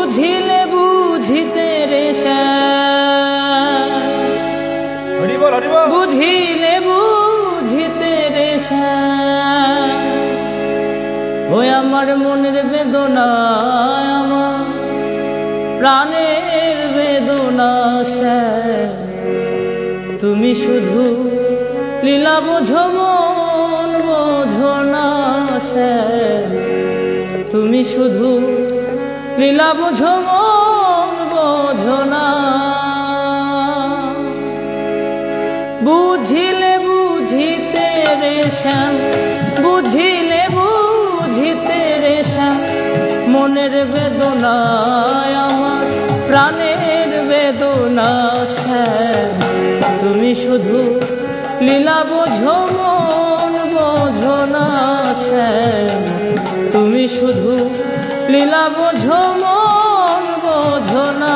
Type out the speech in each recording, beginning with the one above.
বুঝিলে বুঝিতে রে বুঝিলে বুঝিতে রে ওই আমার মনের বেদনা আমার প্রাণের বেদনা তুমি শুধু লীলা বোঝো মন বোঝো না তুমি শুধু লীলা বোঝো মন বোঝো না বুঝিলে বুঝিতে রে বুঝিলে বুঝিতে রে মনের বেদনা আমার প্রাণের বেদনা তুমি শুধু লীলা বোঝো মন বোঝো না তুমি শুধু লীলা বোঝো মন বোঝো না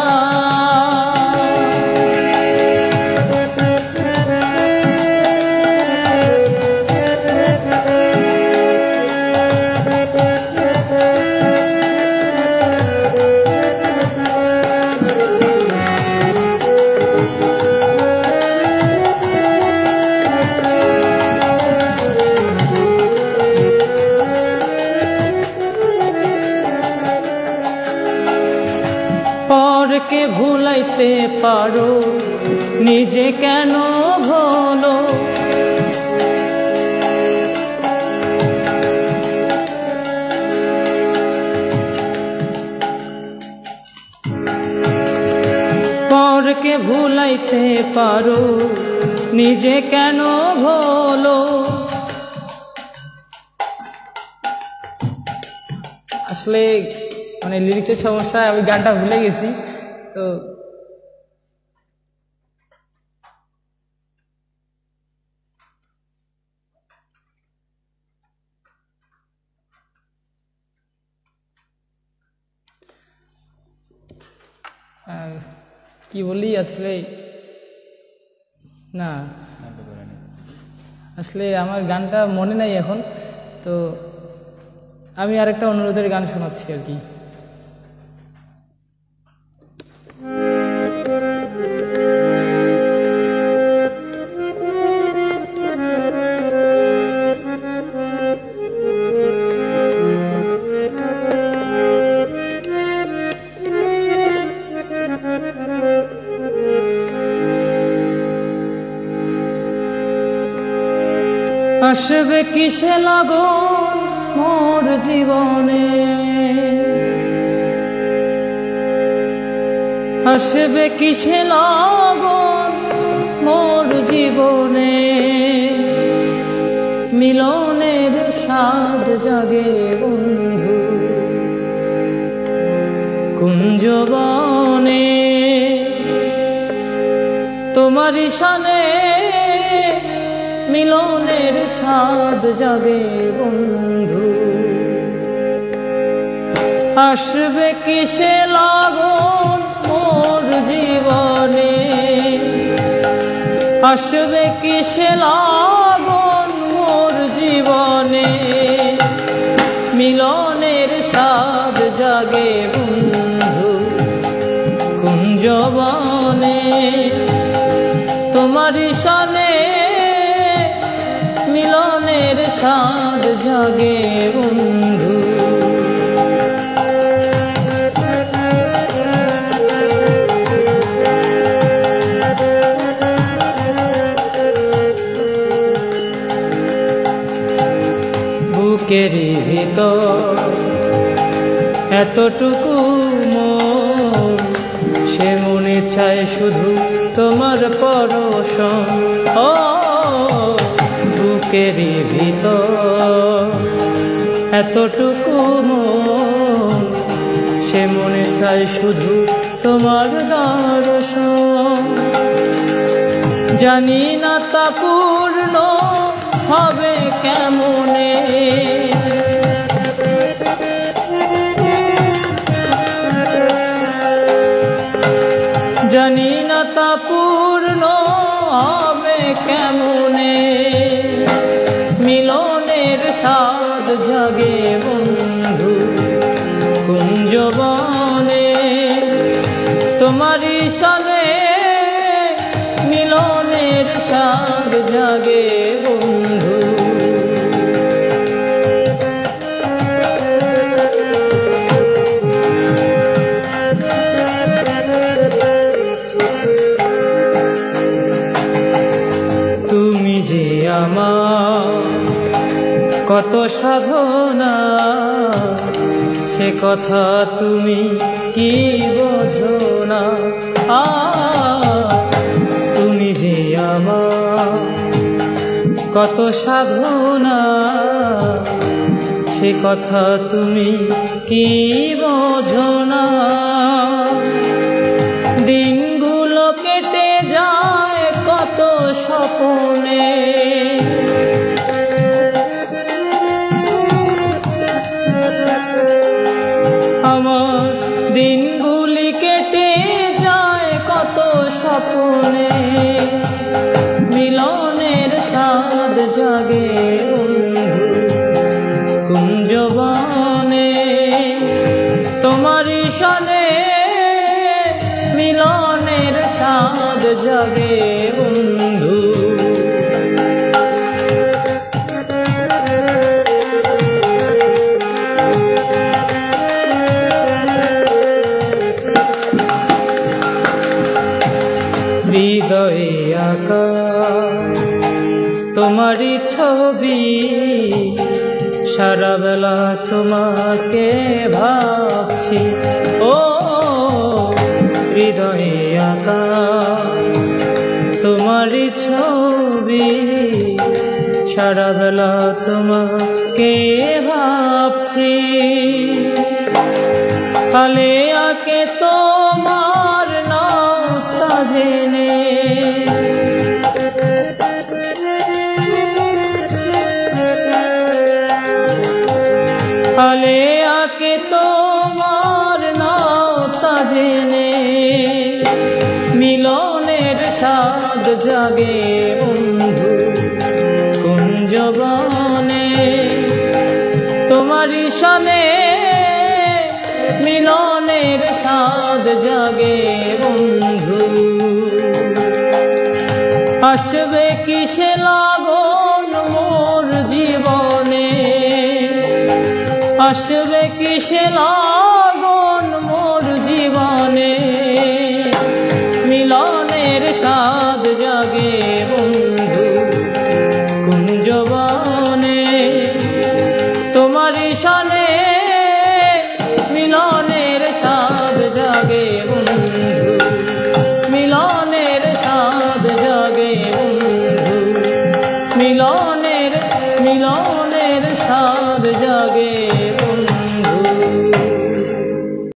পরকে ভুলাইতে পারো নিজে কেন ভুলো পরকে ভুলাইতে পারো নিজে কেন ভুলো আসলে মানে লিরিক্সের সমস্যা আমি গানটা ভুলে গেছি তো কি বলি আসলে না আসলে আমার গানটা মনে নাই এখন তো আমি আরেকটা অনুরোধের গান শোনাচ্ছি আর কি আসবে কিসে লাগন মোর জীবনে আসবে কিসে লাগন মোর জীবনে মিলনের স্বাদ জাগে বন্ধু কুঞ্জবনে তোমারি শানে মিলনের স্বাদ জাগে বন্ধু আসবে কিসে লাগন মোর জীবনে আসবে কিসে লাগন মোর জীবনে মিলনের স্বাদ জাগে বন্ধু কুঞ্জবনে তোমারি শানে মিলনের স্বাদ জাগে বন্ধু বুকের ভিতর এতটুকু মন সে মনে চায় শুধু তোমার পরশন ও বুকের ভিতর এতটুকু মন সে মনে চায় শুধু তোমার দর্শন জানি না তা পূর্ণ হবে কেমনে জানি না তা পূর্ণ হবে কেমনে মিলনের স্বাদ জাগে বন্ধু কুঞ্জবনে তোমারই সনে মিলনের স্বাদ জাগে বন্ধু। তুমি যে আমার কত সাধনা, সে কথা তুমি কি বোঝো না। তুমি যে আমার কত সাধনা, সে কথা তুমি কি বোঝো না। দিনগুলো কেটে যায় কত স্বপ্নে, আমার দিনগুলি কেটে যায় কত স্বপ্নে। মিলনের স্বাদ জাগে বন্ধু কুঞ্জবনে, তোমারই সনে মিলনের স্বাদ জাগে বন্ধু। হৃদয়ে আঁকা তোমারই ছবি, সারা বেলা তোমাকে ভাবছি। ও হৃদয়ে আঁকা তোমারই ছবি, সারা বেলা তোমাকে ভাবছি। কালে আঁকে তোমার নামটা জেনে, কালে আঁকে তোমার নামটা জেনে। মিলনের স্বাদ জাগে বন্ধু কুঞ্জবনে, তোমারই সনে মিলনের স্বাদ জাগে বন্ধু। আসবে কিসে লাগন মোর জীবনে, আসবে কিসে লাগন মোর জীবনে। মিলনের স্বাদ জাগে বন্ধু কুঞ্জবনে, তোমারই সনে মিলনের স্বাদ জাগে বন্ধু। মিলনের স্বাদ জাগে বন্ধু, মিলনের স্বাদ জাগে।